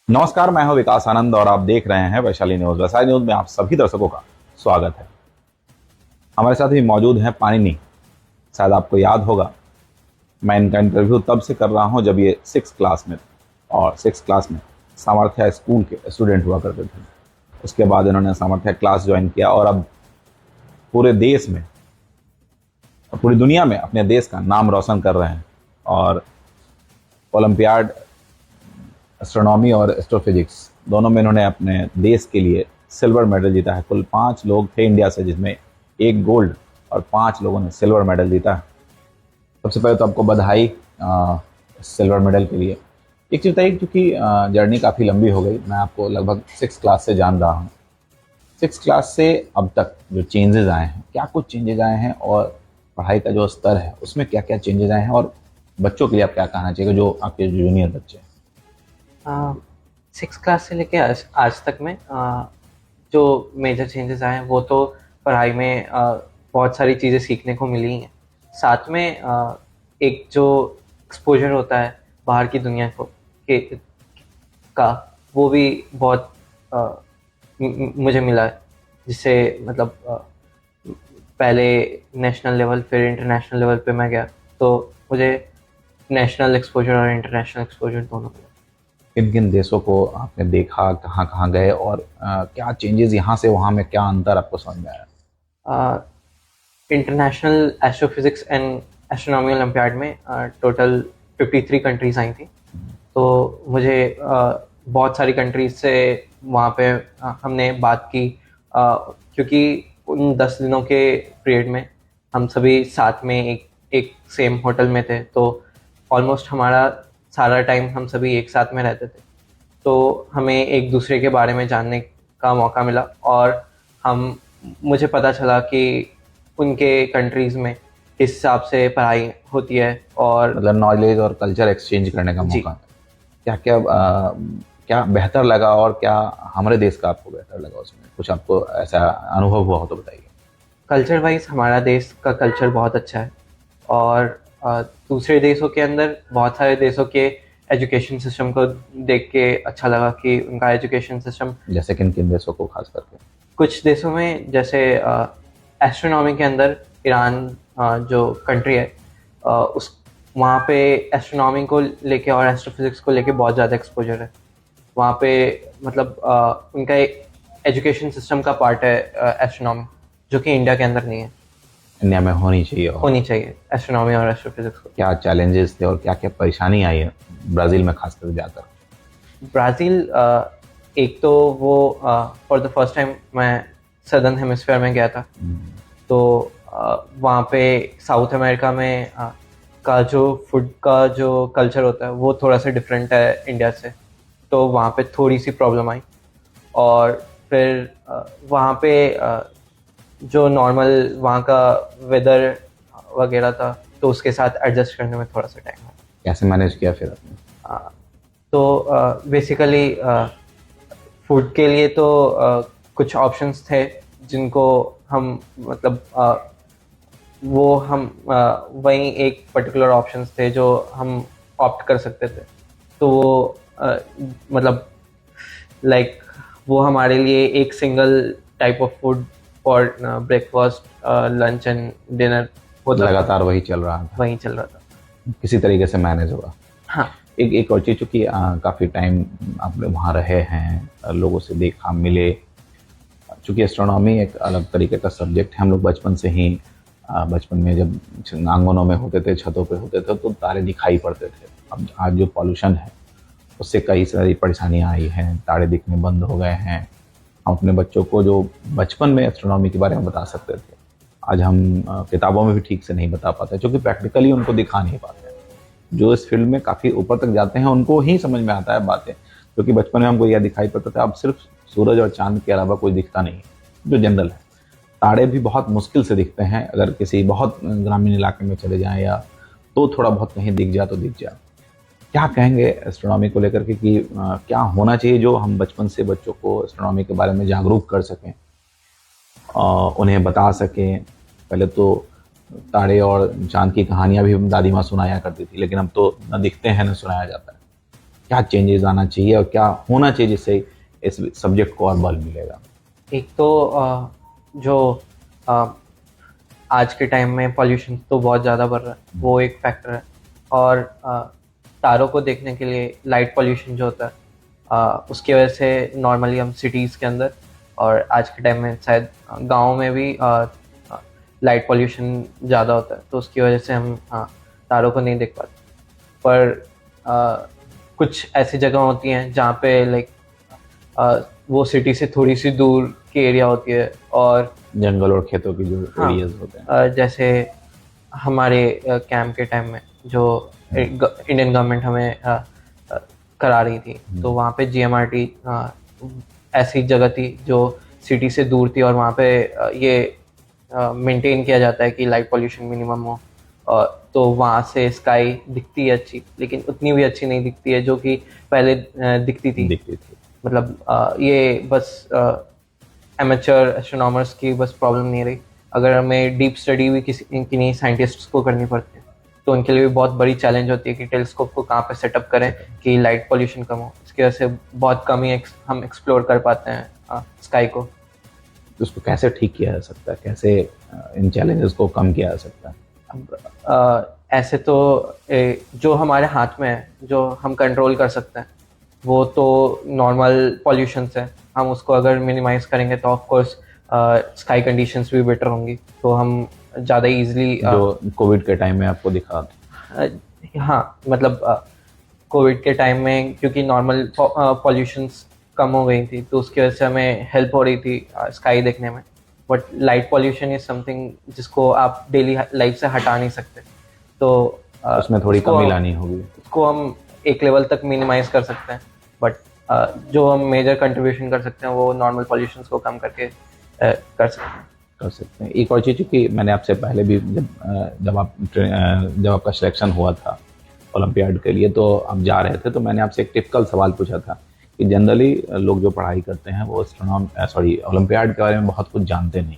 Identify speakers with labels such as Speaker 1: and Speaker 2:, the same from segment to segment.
Speaker 1: नमस्कार, मैं हूं विकास आनंद और आप देख रहे हैं वैशाली न्यूज। वैशाली न्यूज में आप सभी दर्शकों का स्वागत है। हमारे साथ भी मौजूद हैं पाणिनि। शायद आपको याद होगा, मैं इनका इंटरव्यू तब से कर रहा हूं जब ये 6th क्लास में थे और 6th क्लास में सामर्थ्य स्कूल के स्टूडेंट हुआ करते थे। उसके बाद इन्होंने सामर्थ्य क्लास ज्वाइन किया और अब पूरे देश में और पूरी दुनिया में अपने देश का नाम रोशन कर रहे हैं। और ओलंपियाड एस्ट्रोनॉमी और एस्ट्रोफिजिक्स दोनों में इन्होंने अपने देश के लिए सिल्वर मेडल जीता है। कुल 5 लोग थे इंडिया से, जिसमें 1 गोल्ड और 5 लोगों ने सिल्वर मेडल जीता है। सबसे पहले तो आपको बधाई सिल्वर मेडल के लिए। एक चीज़ बताइए, क्योंकि जर्नी काफ़ी लंबी हो गई, मैं आपको लगभग 6th क्लास से जान रहा हूँ। 6th क्लास से अब तक जो चेंजेस आए हैं, क्या कुछ चेंजेस आए हैं और पढ़ाई का जो स्तर है उसमें क्या क्या चेंजेस आए हैं, और बच्चों के लिए आप क्या कहना चाहिए जो आपके जूनियर बच्चे हैं?
Speaker 2: 6 क्लास से लेके आज तक में जो मेजर चेंजेस आए हैं वो तो पढ़ाई में बहुत सारी चीज़ें सीखने को मिली हैं। साथ में एक जो एक्सपोजर होता है बाहर की दुनिया को के का, वो भी बहुत मुझे मिला है, जिससे मतलब पहले नेशनल लेवल फिर इंटरनेशनल लेवल पे मैं गया, तो मुझे नेशनल एक्सपोजर और इंटरनेशनल एक्सपोजर दोनों मिला।
Speaker 1: किन किन देशों को आपने देखा, कहाँ कहाँ गए, और क्या चेंजेस यहाँ से वहाँ में, क्या अंतर आपको समझ में आया?
Speaker 2: International astrophysics and astronomy olympiad में टोटल 53 कंट्रीज आई थी। तो मुझे बहुत सारी कंट्रीज से वहाँ पे हमने बात की, क्योंकि उन 10 दिनों के पीरियड में हम सभी साथ में एक सेम होटल में थे, तो ऑलमोस्ट हमारा सारा टाइम हम सभी एक साथ में रहते थे। तो हमें एक दूसरे के बारे में जानने का मौका मिला, और मुझे पता चला कि उनके कंट्रीज़ में किस हिसाब से पढ़ाई होती है, और
Speaker 1: मतलब नॉलेज और कल्चर एक्सचेंज करने का मौका। क्या क्या क्या बेहतर लगा और क्या हमारे देश का आपको बेहतर लगा, उसमें कुछ आपको ऐसा अनुभव हुआ हो तो बताइए।
Speaker 2: कल्चर वाइज हमारा देश का कल्चर बहुत अच्छा है, और दूसरे देशों के अंदर बहुत सारे देशों के एजुकेशन सिस्टम को देख के अच्छा लगा कि उनका एजुकेशन सिस्टम,
Speaker 1: जैसे किन किन देशों को खास करके?
Speaker 2: कुछ देशों में जैसे एस्ट्रोनॉमी के अंदर ईरान जो कंट्री है, उस वहाँ पे एस्ट्रोनॉमी को लेके और एस्ट्रोफिजिक्स को लेके बहुत ज़्यादा एक्सपोजर है। वहाँ पे मतलब उनका एक एजुकेशन सिस्टम का पार्ट है एस्ट्रोनॉमी, जो कि इंडिया के अंदर नहीं है।
Speaker 1: इंडिया में होनी चाहिए
Speaker 2: एस्ट्रोनॉमी और एस्ट्रोफिजिक्स को।
Speaker 1: क्या चैलेंजेस थे और क्या क्या परेशानी आई है ब्राज़ील में खासकर जाकर?
Speaker 2: ब्राज़ील, एक तो वो फॉर द फर्स्ट टाइम मैं सदर्न हेमिस्फीयर में गया था, तो वहाँ पे साउथ अमेरिका में का जो फूड का जो कल्चर होता है वो थोड़ा सा डिफरेंट है इंडिया से, तो वहाँ पे थोड़ी सी प्रॉब्लम आई। और फिर वहाँ पे जो नॉर्मल वहाँ का वेदर वगैरह था, तो उसके साथ एडजस्ट करने में थोड़ा सा टाइम लगा।
Speaker 1: कैसे मैनेज किया फिर आपने?
Speaker 2: तो बेसिकली फूड के लिए तो कुछ ऑप्शंस थे जिनको हम मतलब वो हम वहीं एक पर्टिकुलर ऑप्शंस थे जो हम ऑप्ट कर सकते थे, तो वो मतलब लाइक वो हमारे लिए एक single type of food for breakfast, lunch and dinner
Speaker 1: लगातार वही चल रहा था, किसी तरीके से मैनेज हुआ।
Speaker 2: हाँ।
Speaker 1: एक और चीज़, चूँकि काफ़ी टाइम आप वहाँ रहे हैं, लोगों से देखा मिले, चूँकि एस्ट्रोनॉमी एक अलग तरीके का सब्जेक्ट है। हम लोग बचपन से ही बचपन में जब आंगनों में होते थे, छतों पे होते थे, तो तारे दिखाई पड़ते थे। अब आज जो पॉल्यूशन है उससे कई सारी परेशानियाँ आई हैं, तारे दिखने बंद हो गए हैं। हम अपने बच्चों को जो बचपन में एस्ट्रोनॉमी के बारे में बता सकते थे, आज हम किताबों में भी ठीक से नहीं बता पाते, क्योंकि प्रैक्टिकली उनको दिखा नहीं पाते। जो इस फील्ड में काफ़ी ऊपर तक जाते हैं उनको ही समझ में आता है बातें, क्योंकि बचपन में हमको यह दिखाई पड़ता था। अब सिर्फ सूरज और चांद के अलावा कोई दिखता नहीं, जो जनरल है। तारे भी बहुत मुश्किल से दिखते हैं, अगर किसी बहुत ग्रामीण इलाके में चले जाएं या तो थोड़ा बहुत कहीं दिख जाए तो दिख जाए। क्या कहेंगे एस्ट्रोनॉमी को लेकर के कि क्या होना चाहिए जो हम बचपन से बच्चों को एस्ट्रोनॉमी के बारे में जागरूक कर सकें, उन्हें बता सकें? पहले तो तारे और चांद की कहानियां भी दादी माँ सुनाया करती थी, लेकिन अब तो न दिखते हैं न सुनाया जाता है। क्या चेंजेस आना चाहिए और क्या होना चाहिए जिससे इस सब्जेक्ट को और बल मिलेगा?
Speaker 2: एक तो जो अ, आज के टाइम में पॉल्यूशन तो बहुत ज़्यादा बढ़ रहा है, वो एक फैक्टर है। और तारों को देखने के लिए लाइट पॉल्यूशन जो होता है, उसकी वजह से नॉर्मली हम सिटीज़ के अंदर और आज के टाइम में शायद गाँव में भी लाइट पॉल्यूशन ज़्यादा होता है, तो उसकी वजह से हम तारों को नहीं देख पाते। पर कुछ ऐसी जगह होती हैं जहाँ पे लाइक वो सिटी से थोड़ी सी दूर की एरिया होती है, और
Speaker 1: जंगल और खेतों की जो
Speaker 2: हाँ,
Speaker 1: एरियाज होते हैं।
Speaker 2: जैसे हमारे कैंप के टाइम में जो इंडियन गवर्नमेंट हमें करा रही थी, तो वहाँ पे जीएमआरटी ऐसी जगह थी जो सिटी से दूर थी, और वहाँ पे ये मेंटेन किया जाता है कि लाइट पॉल्यूशन मिनिमम हो। तो वहाँ से स्काई दिखती है अच्छी, लेकिन उतनी भी अच्छी नहीं दिखती है जो कि पहले दिखती थी। मतलब ये बस एमेचर एस्ट्रोनॉमर्स की बस प्रॉब्लम नहीं रही। अगर हमें डीप स्टडी भी किन्हीं साइंटिस्ट्स को करनी पड़ती है, तो उनके लिए भी बहुत बड़ी चैलेंज होती है कि टेलीस्कोप को कहाँ पे सेटअप करें कि लाइट पॉल्यूशन कम हो। इसकी वजह से बहुत कम ही हम एक्सप्लोर कर पाते हैं स्काई को।
Speaker 1: तो उसको कैसे ठीक किया जा सकता है, कैसे इन चैलेंजेस को कम किया जा सकता है?
Speaker 2: अब ऐसे तो जो हमारे हाथ में है, जो हम कंट्रोल कर सकते हैं, वो तो नॉर्मल पॉल्यूशन है। हम उसको अगर मिनिमाइज करेंगे तो ऑफ कोर्स स्काई कंडीशंस भी बेटर होंगी, तो हम ज़्यादा इजीली
Speaker 1: जो कोविड के टाइम में आपको दिखा।
Speaker 2: हाँ, मतलब कोविड के टाइम में क्योंकि नॉर्मल पॉल्यूशंस कम हो गई थी, तो उसकी वजह से हमें हेल्प हो रही थी स्काई देखने में। But light pollution is something जिसको आप डेली लाइफ से हटा नहीं सकते, तो
Speaker 1: उसमें थोड़ी कमी लानी होगी।
Speaker 2: उसको हम एक लेवल तक मिनिमाइज कर सकते हैं, बट जो हम मेजर कंट्रीब्यूशन कर सकते हैं वो नॉर्मल पॉल्यूशंस को कम करके कर सकते हैं।
Speaker 1: एक और चीज़ कि मैंने आपसे पहले भी जब आपका सिलेक्शन हुआ था ओलंपियाड के लिए, तो आप जा रहे थे, तो मैंने आपसे एक टिपिकल सवाल पूछा था कि जनरली लोग जो पढ़ाई करते हैं वो ओलंपियाड के बारे में बहुत कुछ जानते नहीं।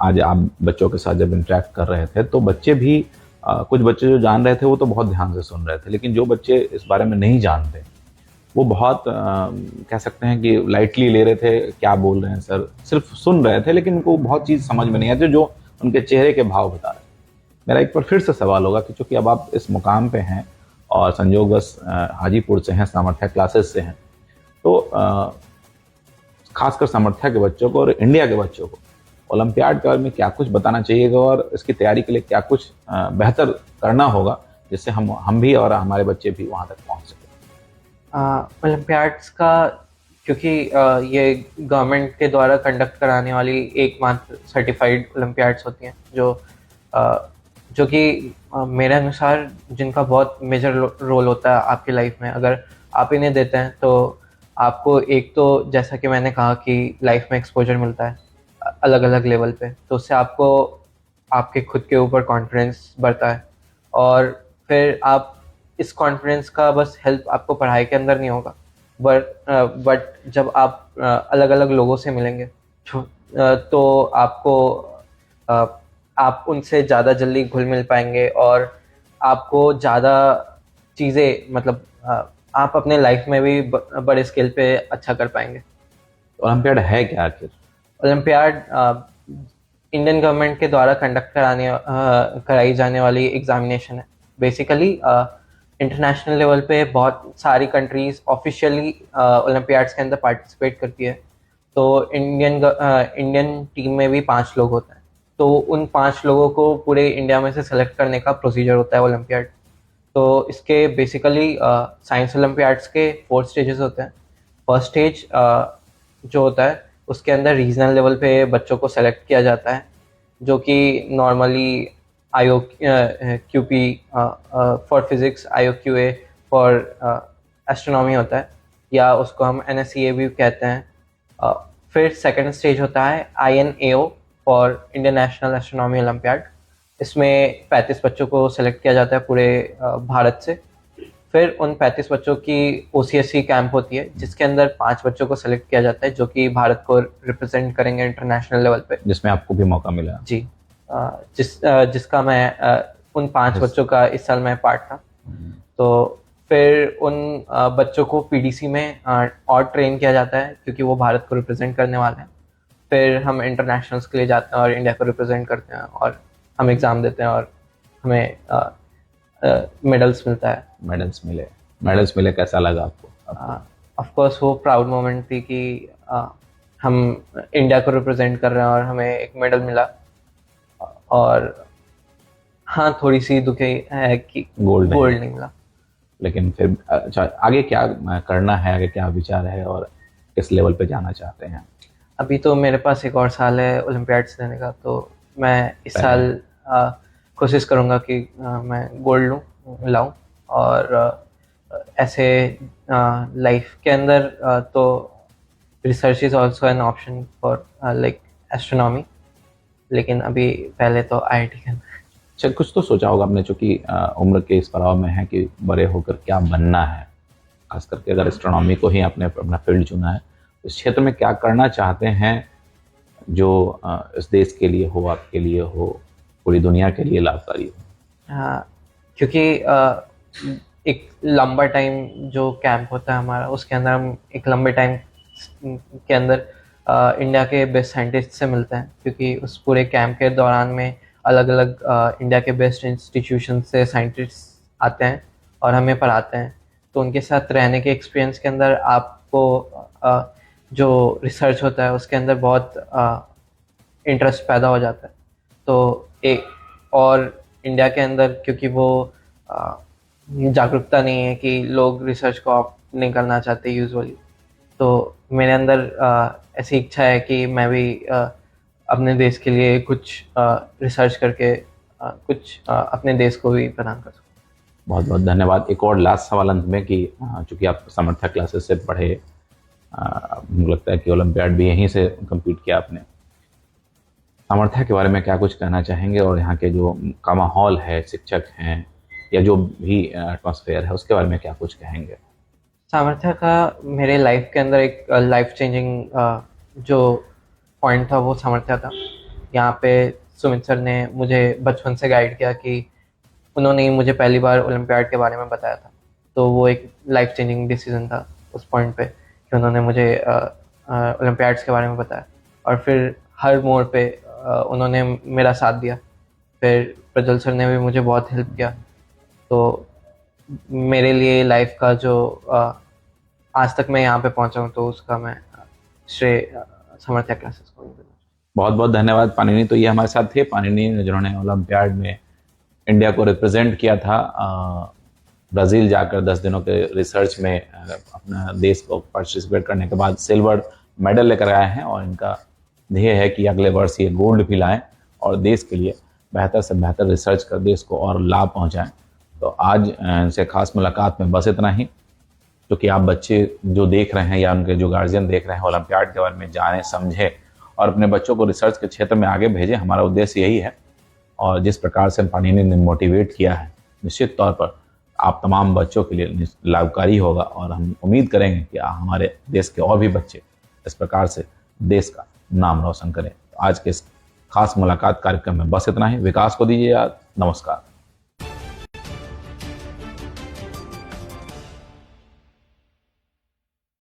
Speaker 1: आज आप बच्चों के साथ जब इंटरेक्ट कर रहे थे, तो बच्चे भी कुछ बच्चे जो जान रहे थे वो तो बहुत ध्यान से सुन रहे थे, लेकिन जो बच्चे इस बारे में नहीं जानते वो बहुत कह सकते हैं कि लाइटली ले रहे थे, क्या बोल रहे हैं सर, सिर्फ सुन रहे थे, लेकिन उनको बहुत चीज़ समझ में नहीं आती जो उनके चेहरे के भाव बता रहे हैं। मेरा एक बार फिर से सवाल होगा कि चूंकि अब आप इस मुकाम पे हैं और संयोगवश हाजीपुर से हैं, सामर्थ्य क्लासेस से हैं, तो खासकर सामर्थ्य के बच्चों को और इंडिया के बच्चों को ओलंपियाड के बारे में क्या कुछ बताना चाहिएगा और इसकी तैयारी के लिए क्या कुछ बेहतर करना होगा जिससे हम भी और हमारे बच्चे भी वहाँ तक पहुँच सकें?
Speaker 2: ओलंपियाड्स का, क्योंकि ये गवर्नमेंट के द्वारा कंडक्ट कराने वाली एकमात्र सर्टिफाइड ओलंपियाड्स होती हैं, जो कि मेरे अनुसार जिनका बहुत मेजर रोल होता है आपकी लाइफ में। अगर आप इन्हें देते हैं तो आपको एक तो जैसा कि मैंने कहा कि लाइफ में एक्सपोजर मिलता है अलग अलग लेवल पे, तो उससे आपको आपके खुद के ऊपर कॉन्फिडेंस बढ़ता है, और फिर आप इस कॉन्फिडेंस का बस हेल्प आपको पढ़ाई के अंदर नहीं होगा, बट जब आप अलग अलग लोगों से मिलेंगे तो आपको आप उनसे ज़्यादा जल्दी घुल मिल पाएंगे, और आपको ज़्यादा चीज़ें, मतलब आप अपने लाइफ में भी बड़े स्केल पे अच्छा कर पाएंगे।
Speaker 1: ओलंपियाड है क्या आखिर?
Speaker 2: ओलंपियाड इंडियन गवर्नमेंट के द्वारा कंडक्ट कराई जाने वाली एग्जामिनेशन है। बेसिकली इंटरनेशनल लेवल पे बहुत सारी कंट्रीज ऑफिशियली ओलंपियाड्स के अंदर पार्टिसिपेट करती है। तो इंडियन टीम में भी 5 लोग होते हैं, तो उन 5 लोगों को पूरे इंडिया में से सेलेक्ट करने का प्रोसीजर होता है ओलंपियाड। तो इसके बेसिकली साइंस ओलंपियाड्स के 4 स्टेजेस होते हैं। फर्स्ट स्टेज जो होता है उसके अंदर रीजनल लेवल पे बच्चों को सेलेक्ट किया जाता है, जो कि normally IOQP for physics, IOQA for astronomy होता है, या उसको हम NSEA भी कहते हैं। फिर सेकंड स्टेज होता है INAO for Indian national astronomy olympiad. इसमें 35 बच्चों को सेलेक्ट किया जाता है पूरे भारत से। फिर उन 35 बच्चों की OCSC कैंप होती है, जिसके अंदर 5 बच्चों को सेलेक्ट किया जाता है जो कि भारत को रिप्रेजेंट करेंगे इंटरनेशनल लेवल पे,
Speaker 1: जिसमें आपको भी मौका मिला।
Speaker 2: जी। जिसका मैं उन 5 बच्चों का इस साल मैं पार्ट था। तो फिर उन बच्चों को पीडीसी में और ट्रेन किया जाता है क्योंकि वो भारत को रिप्रेजेंट करने वाले हैं। फिर हम इंटरनेशनल्स के लिए जाते हैं और इंडिया को रिप्रेजेंट करते हैं और हम एग्ज़ाम देते हैं और हमें मेडल्स मिलता है।
Speaker 1: मेडल्स मिले, कैसा लगा आपको?
Speaker 2: ऑफ कोर्स वो प्राउड मोमेंट थी कि हम इंडिया को रिप्रेजेंट कर रहे हैं और हमें एक मेडल मिला। और हाँ, थोड़ी सी दुखी है कि गोल्ड नहीं मिला।
Speaker 1: लेकिन फिर अच्छा, आगे क्या करना है, आगे क्या विचार है और किस लेवल पे जाना चाहते हैं?
Speaker 2: अभी तो मेरे पास एक और साल है ओलंपियाड्स देने का, तो मैं इस साल कोशिश करूँगा कि मैं गोल्ड लाऊं। और ऐसे लाइफ के अंदर तो research is also an option for like astronomy, लेकिन अभी पहले तो आईआईटी करना है।
Speaker 1: अच्छा, कुछ तो सोचा होगा आपने, चूंकि उम्र के इस पड़ाव में है कि बड़े होकर क्या बनना है, खास करके अगर एस्ट्रोनॉमी को ही आपने अपना फील्ड चुना है, इस क्षेत्र में क्या करना चाहते हैं जो इस देश के लिए हो, आपके लिए हो, पूरी दुनिया के लिए लाभकारी हो?
Speaker 2: हाँ, क्योंकि एक लंबा टाइम जो कैंप होता है हमारा, उसके अंदर हम एक लंबे टाइम के अंदर इंडिया के बेस्ट साइंटिस्ट से मिलते हैं, क्योंकि उस पूरे कैंप के दौरान में अलग अलग इंडिया के बेस्ट इंस्टीट्यूशन से साइंटिस्ट आते हैं और हमें पढ़ाते हैं। तो उनके साथ रहने के एक्सपीरियंस के अंदर आपको जो रिसर्च होता है उसके अंदर बहुत इंटरेस्ट पैदा हो जाता है। तो एक और इंडिया के अंदर क्योंकि वो जागरूकता नहीं है कि लोग रिसर्च को ऑप्ट नहीं करना चाहते यूजुअली, तो मेरे अंदर ऐसी इच्छा है कि मैं भी अपने देश के लिए कुछ रिसर्च करके कुछ अपने देश को भी प्रदान कर सकूँ।
Speaker 1: बहुत बहुत धन्यवाद। एक और लास्ट सवाल अंत में कि चूँकि आप सामर्थ्य क्लासेस से पढ़े, मुझे लगता है कि ओलंपियाड भी यहीं से कम्पीट किया आपने, सामर्थ्य के बारे में क्या कुछ कहना चाहेंगे और यहाँ के जो का माहौल है, शिक्षक हैं या जो भी एटमॉस्फेयर है, उसके बारे में क्या कुछ कहेंगे?
Speaker 2: सामर्थ्य का मेरे लाइफ के अंदर एक लाइफ चेंजिंग जो पॉइंट था वो सामर्थ्य था। यहाँ पे सुमित सर ने मुझे बचपन से गाइड किया कि उन्होंने ही मुझे पहली बार ओलंपियाड के बारे में बताया था, तो वो एक लाइफ चेंजिंग डिसीजन था उस पॉइंट पे कि उन्होंने मुझे ओलंपियाड्स के बारे में बताया। और फिर हर मोड़ पे उन्होंने मेरा साथ दिया। फिर प्रज्वल सर ने भी मुझे बहुत हेल्प किया। तो मेरे लिए लाइफ का जो आज तक मैं यहाँ पे पहुँचा हूँ, तो उसका मैं श्रेय सामर्थ्य क्लासेस को देना।
Speaker 1: बहुत बहुत धन्यवाद पाणिनि। तो ये हमारे साथ थे पाणिनि, जिन्होंने ओलंपियाड में इंडिया को रिप्रेजेंट किया था। ब्राज़ील जाकर 10 दिनों के रिसर्च में अपना देश को पार्टिसिपेट करने के बाद सिल्वर मेडल लेकर आए हैं और इनका ध्येय है कि अगले वर्ष ये गोल्ड भी लाएँ और देश के लिए बेहतर से बेहतर रिसर्च कर देश को और लाभ पहुँचाएँ। तो आज इनसे खास मुलाकात में बस इतना ही। क्योंकि आप बच्चे जो देख रहे हैं या उनके जो गार्जियन देख रहे हैं, ओलंपियाड के बारे में जानें, समझें और अपने बच्चों को रिसर्च के क्षेत्र में आगे भेजें, हमारा उद्देश्य यही है। और जिस प्रकार से पाणिनि ने मोटिवेट किया है, निश्चित तौर पर आप तमाम बच्चों के लिए लाभकारी होगा और हम उम्मीद करेंगे कि हमारे देश के और भी बच्चे इस प्रकार से देश का नाम रोशन करें। तो आज के इस खास मुलाकात कार्यक्रम में बस इतना ही। विकास को दीजिए याद। नमस्कार।